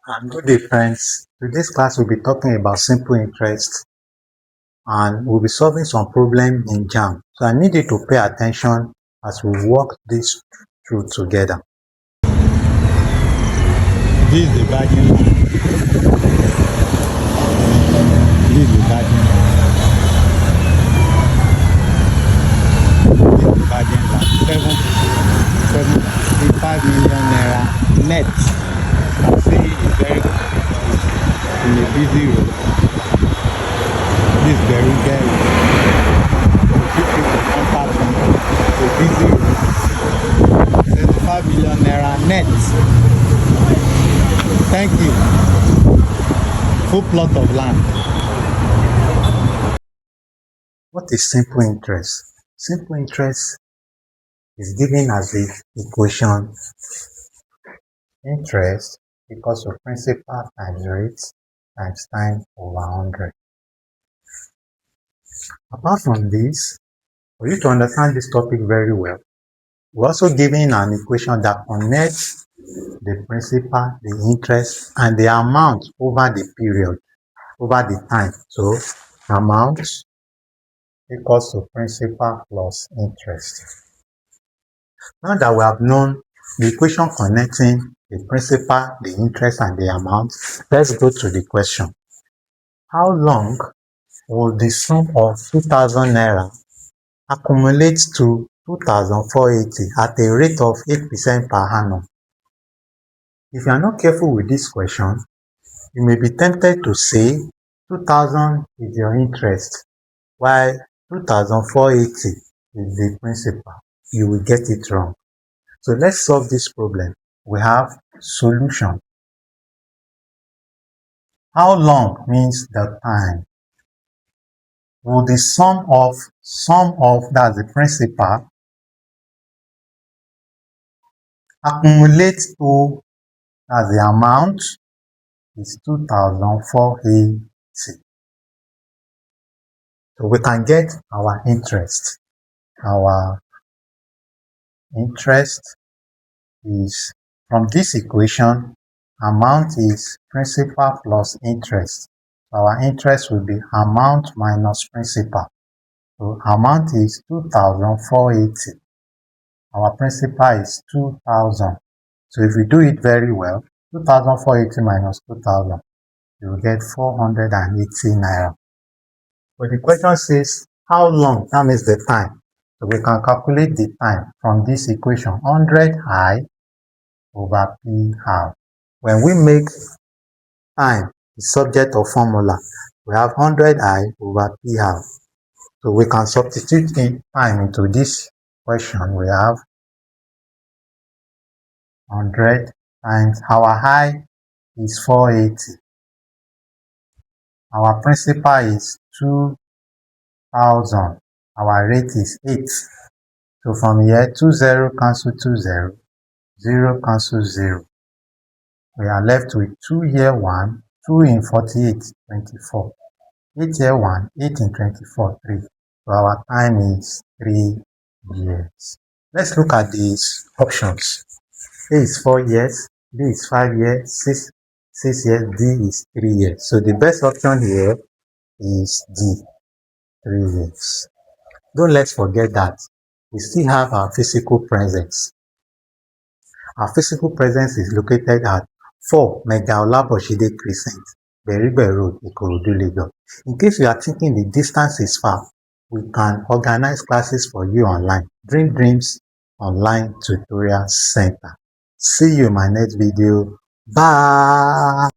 Good day, friends. Today's class will be talking about simple interest and we'll be solving some problem in JAM. So I need you to pay attention as we work this through together. This is the virgin land. This is the virgin land. This is the virgin land. 75 million naira net. You can see it's very good in a busy road. This GBERIGBE a busy road. 75 million naira net. Thank you. Full plot of land. What is simple interest? Simple interest is given as the equation interest equals to principal times rate times time over 100. Apart from this, for you to understand this topic very well, we're also given an equation that connects the principal, the interest, and the amount over the period, over the time. So amount equals to principal plus interest. Now that we have known the equation connecting the principal, the interest, and the amount, let's go to the question. How long will the sum of 2,000 naira accumulate to 2,480 at a rate of 8% per annum? If you are not careful with this question, you may be tempted to say 2,000 is your interest, while 2,480 is the principal. You will get it wrong. So let's solve this problem. We have solution. How long means the time. Will the sum of that's the principal accumulate to, as the amount is 2,480. So we can get our interest. Our interest is, from this equation, amount is principal plus interest. Our interest will be amount minus principal. So amount is 2,480. Our principal is 2,000. So if we do it very well, 2,480 minus 2,000, you will get 480 naira. But the question says, how long? That means the time. So we can calculate the time from this equation, 100i over p half. When we make time the subject of formula, we have 100i over p half. So we can substitute in time into this question. We have 100 times our I is 480. Our principal is 2,000. Our rate is 8. So from here, 20 cancel 20, 0 cancel 0. We are left with 2 here 1, 2 in 48, 24. 8 here 1, 8 in 24, 3. So our time is 3 years. Let's look at these options. A is 4 years, B is 5 years, 6 years, D is 3 years. So the best option here is D, 3 years. Don't let's forget that we still have our physical presence. Our physical presence is located at 4 OLABOSHINDE CRESCENT, GBERIGBE Road, IKORODU, Lagos. In case you are thinking the distance is far, we can organize classes for you online. Dream Dreams Online Tutorial Center. See you in my next video. Bye.